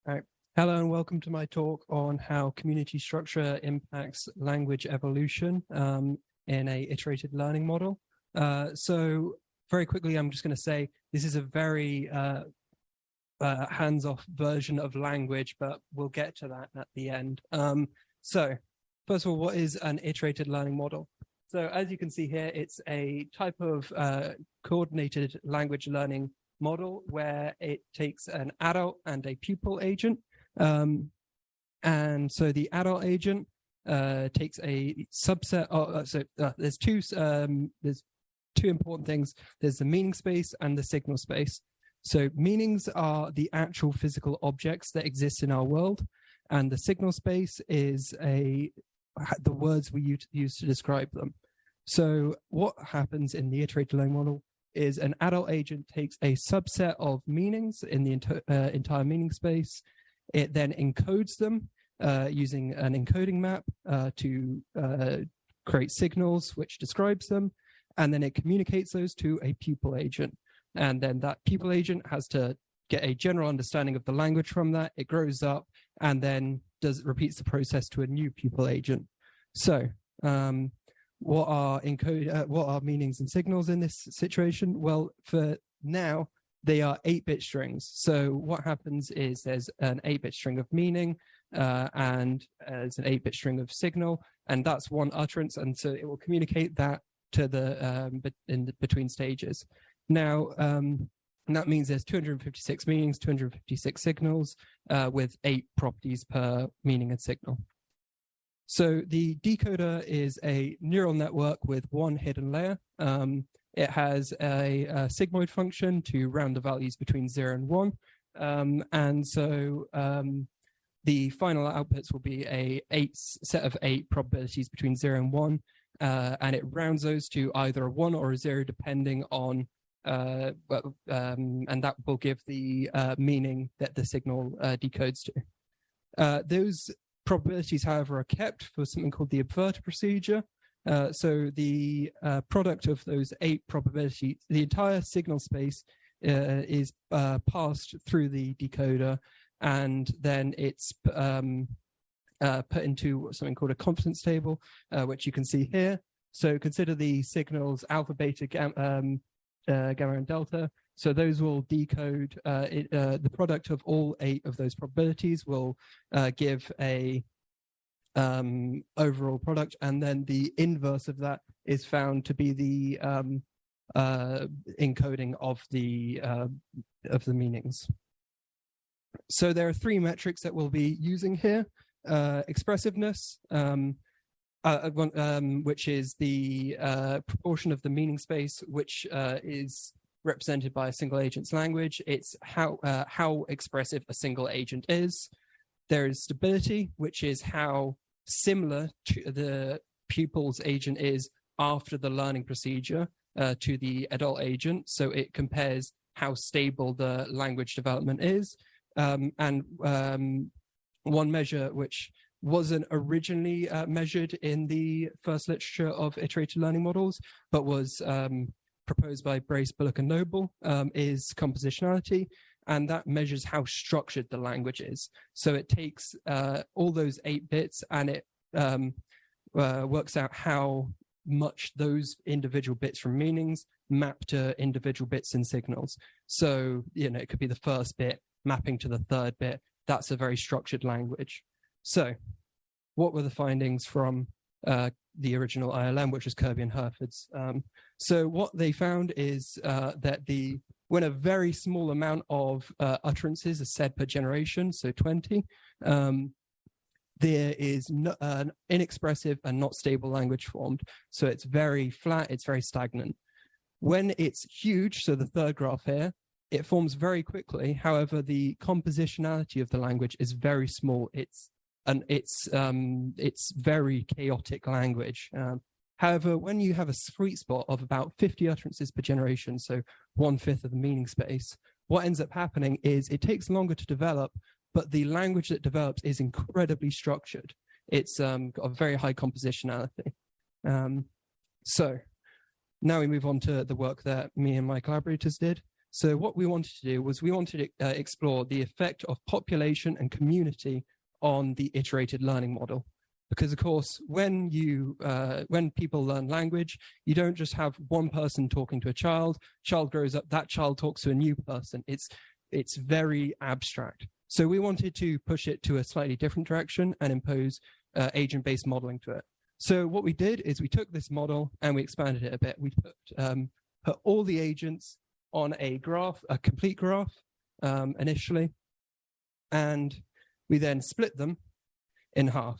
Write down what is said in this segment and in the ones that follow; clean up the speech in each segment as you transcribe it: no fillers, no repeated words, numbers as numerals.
All right. Hello and welcome to my talk on how community structure impacts language evolution in a iterated learning model. So very quickly, I'm just going to say this is a very hands-off version of language, but we'll get to that at the end. So first of all, what is an iterated learning model? So as you can see here, it's a type of coordinated language learning model where it takes an adult and a pupil agent. And so the adult agent takes a subset of, there's two important things. There's the meaning space and the signal space. So meanings are the actual physical objects that exist in our world, and the signal space is the words we use to describe them. So what happens in the iterated learning model is an adult agent takes a subset of meanings in the entire meaning space. It then encodes them using an encoding map to create signals which describes them, and then it communicates those to a pupil agent. And then that pupil agent has to get a general understanding of the language from that. It grows up and then repeats the process to a new pupil agent. So what are meanings and signals in this situation? Well, for now, they are 8-bit strings. So what happens is there's an 8-bit string of meaning and there's an 8-bit string of signal, and that's one utterance. And so it will communicate that to the between stages. Now, that means there's 256 meanings, 256 signals with 8 properties per meaning and signal. So the decoder is a neural network with one hidden layer. It has a sigmoid function to round the values between 0 and 1. And so the final outputs will be a set of 8 probabilities between 0 and 1. And it rounds those to either a 1 or a 0, depending on, and that will give the meaning that the signal decodes to. Those probabilities, however, are kept for something called the obverter procedure. So the product of those 8 probabilities, the entire signal space is passed through the decoder, and then it's put into something called a confidence table, which you can see here. So consider the signals alpha, beta, gamma, and delta. So those will decode, the product of all 8 of those probabilities will give a overall product, and then the inverse of that is found to be the encoding of the meanings. So there are 3 metrics that we'll be using here: expressiveness, which is the proportion of the meaning space which is represented by a single agent's language. It's how expressive a single agent is. There is stability, which is how similar to the pupil's agent is after the learning procedure to the adult agent. So it compares how stable the language development is. And one measure which wasn't originally measured in the first literature of iterated learning models, but was proposed by Brace, Bullock, and Noble, is compositionality. And that measures how structured the language is. So it takes all those 8 bits and it works out how much those individual bits from meanings map to individual bits and signals. So, it could be the first bit mapping to the third bit. That's a very structured language. So what were the findings from the original ILM, which was Kirby and Herford's? So what they found is that when a very small amount of utterances are said per generation, so 20, there is an inexpressive and not stable language formed. So it's very flat, it's very stagnant. When it's huge, so the third graph here, it forms very quickly. However, the compositionality of the language is very small. It's very chaotic language. However, when you have a sweet spot of about 50 utterances per generation, so 1/5 of the meaning space, what ends up happening is it takes longer to develop, but the language that develops is incredibly structured. It's got a very high compositionality. So now we move on to the work that me and my collaborators did. So what we wanted to do was we wanted to explore the effect of population and community on the iterated learning model. Because of course, when people learn language, you don't just have one person talking to a child grows up, that child talks to a new person. It's very abstract. So we wanted to push it to a slightly different direction and impose agent-based modeling to it. So what we did is we took this model and we expanded it a bit. We put all the agents on a graph, a complete graph initially, and we then split them in half.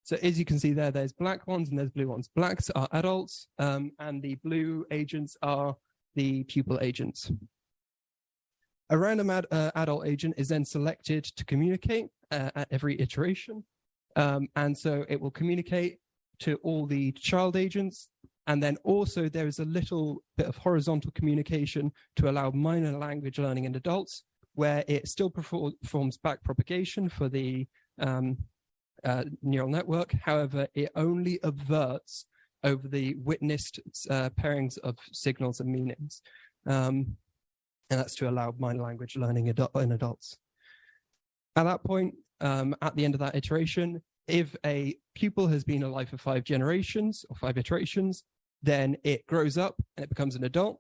So as you can see there, there's black ones and there's blue ones. Blacks are adults, and the blue agents are the pupil agents. A random adult agent is then selected to communicate at every iteration. And so it will communicate to all the child agents. And then also there is a little bit of horizontal communication to allow minor language learning in adults, where it still performs back propagation for the neural network. However, it only averts over the witnessed pairings of signals and meanings. And that's to allow minor language learning in adults. At that point, at the end of that iteration, if a pupil has been alive for 5 generations or 5 iterations, then it grows up and it becomes an adult.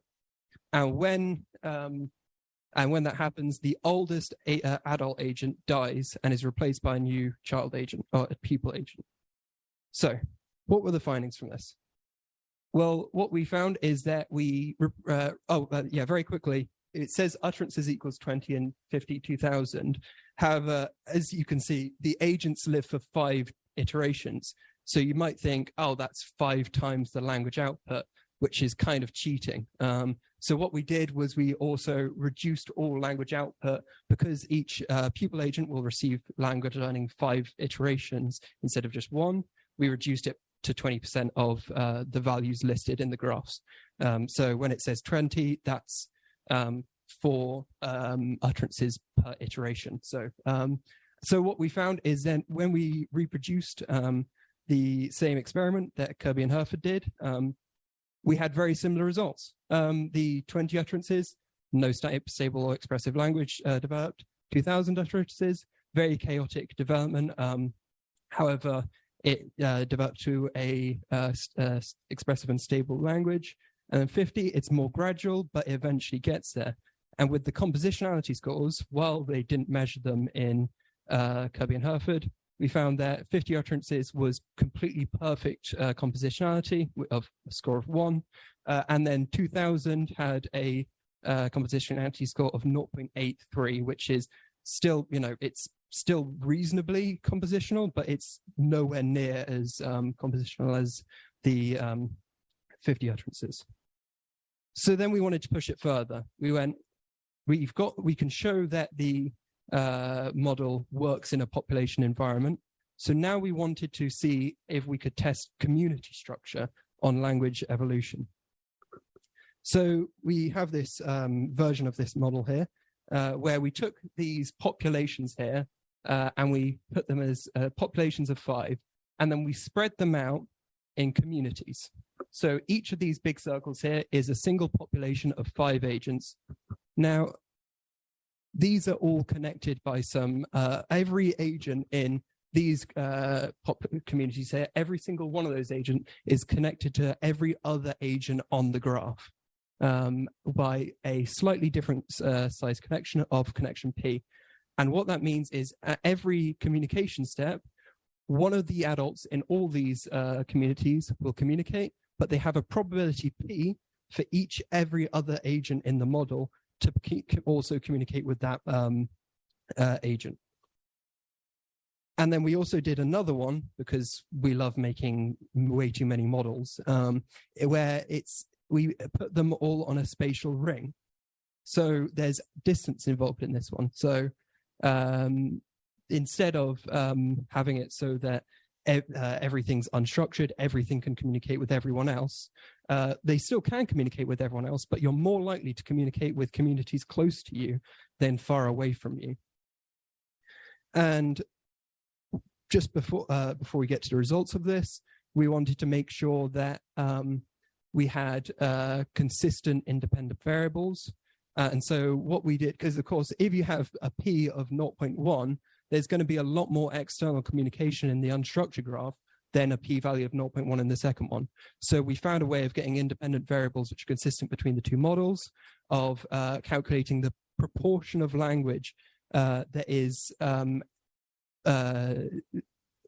And when that happens, the oldest adult agent dies and is replaced by a new child agent or a pupil agent. So what were the findings from this? Well, what we found is that very quickly, it says utterances equals 20 and 52,000. However, as you can see, the agents live for 5 iterations. So you might think, oh, that's 5 times the language output, which is kind of cheating. So what we did was we also reduced all language output, because each pupil agent will receive language learning 5 iterations instead of just 1. We reduced it to 20% of the values listed in the graphs. So when it says 20, that's 4 utterances per iteration. So what we found is then when we reproduced the same experiment that Kirby and Herford did, we had very similar results. The 20 utterances, no stable or expressive language developed. 2,000 utterances, very chaotic development. However, it developed to a expressive and stable language. And then 50, it's more gradual, but it eventually gets there. And with the compositionality scores, while they didn't measure them in Kirby and Herford, we found that 50 utterances was completely perfect compositionality of a score of 1. And then 2000 had a compositionality score of 0.83, which is still, it's still reasonably compositional, but it's nowhere near as compositional as the 50 utterances. So then we wanted to push it further. We can show that the model works in a population environment. So now we wanted to see if we could test community structure on language evolution. So we have this version of this model here, where we took these populations here and we put them as populations of 5, and then we spread them out in communities. So each of these big circles here is a single population of 5 agents. Now, these are all connected by some, every agent in these communities here, every single one of those agents is connected to every other agent on the graph by a slightly different size connection of connection P. And what that means is at every communication step, one of the adults in all these communities will communicate, but they have a probability P for every other agent in the model to also communicate with that agent. And then we also did another one, because we love making way too many models, where we put them all on a spatial ring. So there's distance involved in this one. So instead of having it so that everything's unstructured, everything can communicate with everyone else, they still can communicate with everyone else, but you're more likely to communicate with communities close to you than far away from you. And just before we get to the results of this, we wanted to make sure that we had consistent independent variables. And so what we did, because of course, if you have a P of 0.1, there's going to be a lot more external communication in the unstructured graph than a p-value of 0.1 in the second one. So we found a way of getting independent variables which are consistent between the two models, of calculating the proportion of language that is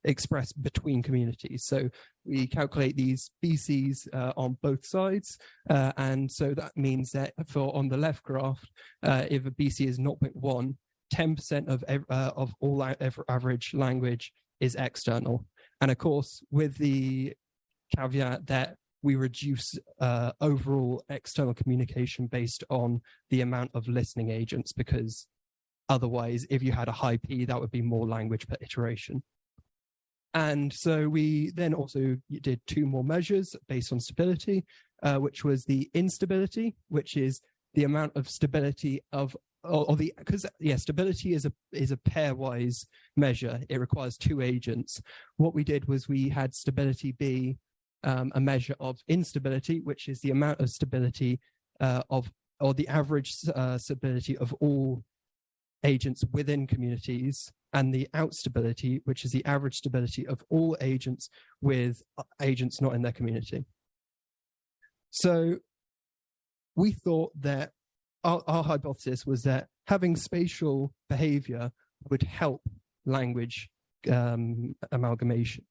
expressed between communities. So we calculate these species on both sides, and so that means that for on the left graph, if a BC is 0.1, 10% of all average language is external. And of course, with the caveat that we reduce overall external communication based on the amount of listening agents, because otherwise, if you had a high P, that would be more language per iteration. And so we then also did two more measures based on stability, which was the instability, which is the amount of stability of, stability is a pairwise measure. It requires two agents. What we did was we had stability be a measure of instability, which is the amount of stability or the average stability of all agents within communities, and the outstability, which is the average stability of all agents with agents not in their community. So we thought that our hypothesis was that having spatial behavior would help language amalgamation.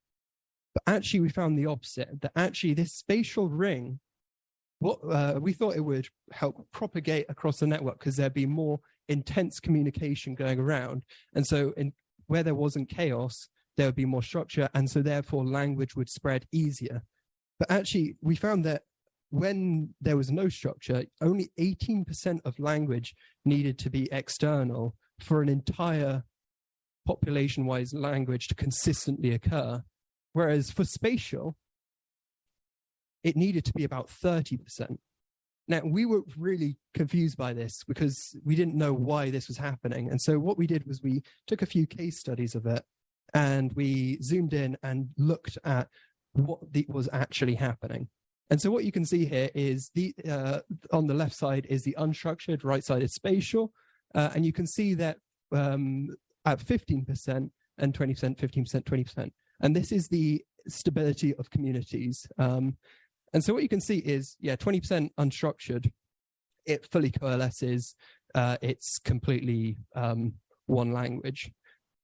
But actually we found the opposite, that actually this spatial ring, we thought it would help propagate across the network because there'd be more intense communication going around. And so where there wasn't chaos, there would be more structure, and so therefore language would spread easier. But actually we found that when there was no structure, only 18% of language needed to be external for an entire population-wise language to consistently occur. Whereas for spatial, it needed to be about 30%. Now, we were really confused by this because we didn't know why this was happening. And so what we did was we took a few case studies of it and we zoomed in and looked at what was actually happening. And so what you can see here is on the left side is the unstructured, right side is spatial. And you can see that at 15% and 20%, 15%, 20%. And this is the stability of communities. And so what you can see is, 20% unstructured, it fully coalesces, it's completely one language.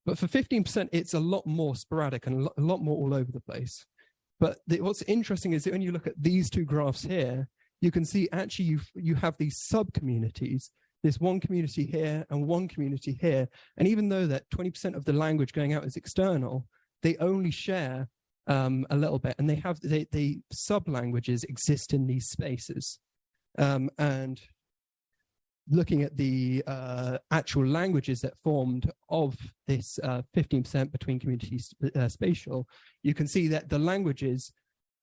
But for 15%, it's a lot more sporadic and a lot more all over the place. But what's interesting is that when you look at these two graphs here, you can see actually you have these sub-communities. There's one community here and one community here. And even though that 20% of the language going out is external, they only share a little bit, and they sub-languages exist in these spaces. And looking at the actual languages that formed of this 15% between communities spatial, you can see that the languages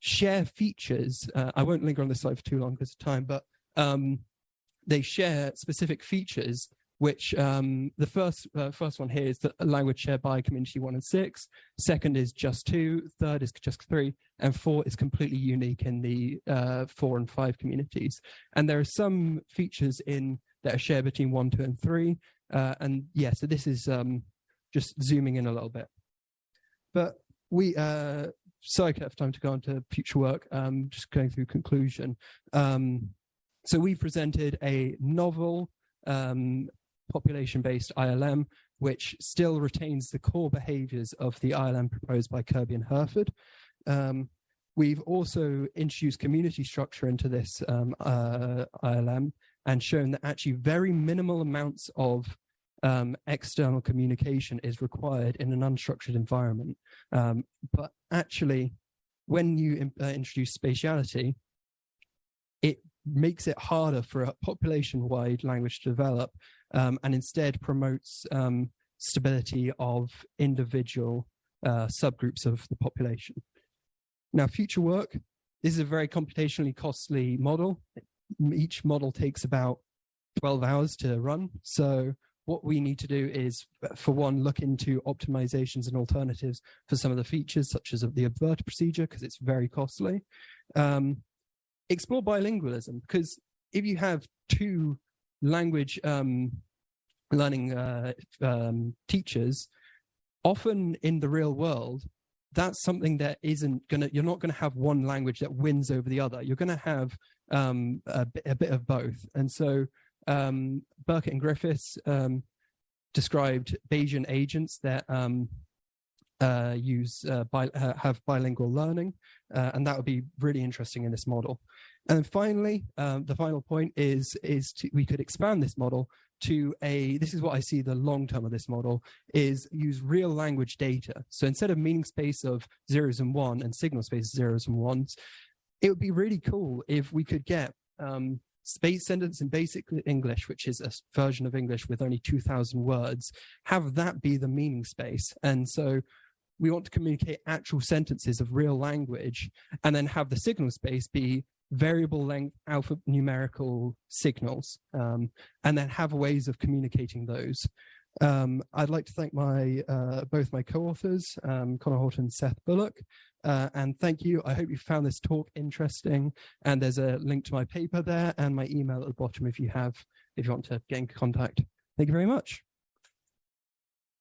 share features. I won't linger on this slide for too long because of time, but they share specific features, which the first one here is the language shared by community 1 and 6. Second is just 2. Third is just 3. And 4 is completely unique in the 4 and 5 communities. And there are some features that are shared between 1, 2, and 3. So this is just zooming in a little bit. But so I could have time to go on to future work, just going through conclusion. So we presented a novel population-based ILM, which still retains the core behaviors of the ILM proposed by Kirby and Herford. We've also introduced community structure into this ILM and shown that actually very minimal amounts of external communication is required in an unstructured environment. But actually, when you introduce spatiality, it makes it harder for a population-wide language to develop, and instead promotes stability of individual subgroups of the population. Now, future work, this is a very computationally costly model. Each model takes about 12 hours to run. So what we need to do is, for one, look into optimizations and alternatives for some of the features, such as the averter procedure, because it's very costly. Explore bilingualism, because if you have two language learning teachers, often in the real world, that's something that you're not going to have one language that wins over the other. You're going to have a bit of both. And so Burkett and Griffiths described Bayesian agents that have bilingual learning, and that would be really interesting in this model. And then finally, the final point is we could expand this model to this is what I see the long term of this model, is use real language data. So instead of meaning space of zeros and one and signal space of zeros and ones, it would be really cool if we could get space sentence in basic English, which is a version of English with only 2,000 words, have that be the meaning space. And so we want to communicate actual sentences of real language, and then have the signal space be variable length alphanumerical signals, and then have ways of communicating those. I'd like to thank both my co-authors, Conor, Houghton, and Seth Bullock, and thank you. I hope you found this talk interesting, and there's a link to my paper there and my email at the bottom if you want to get in contact. Thank you very much.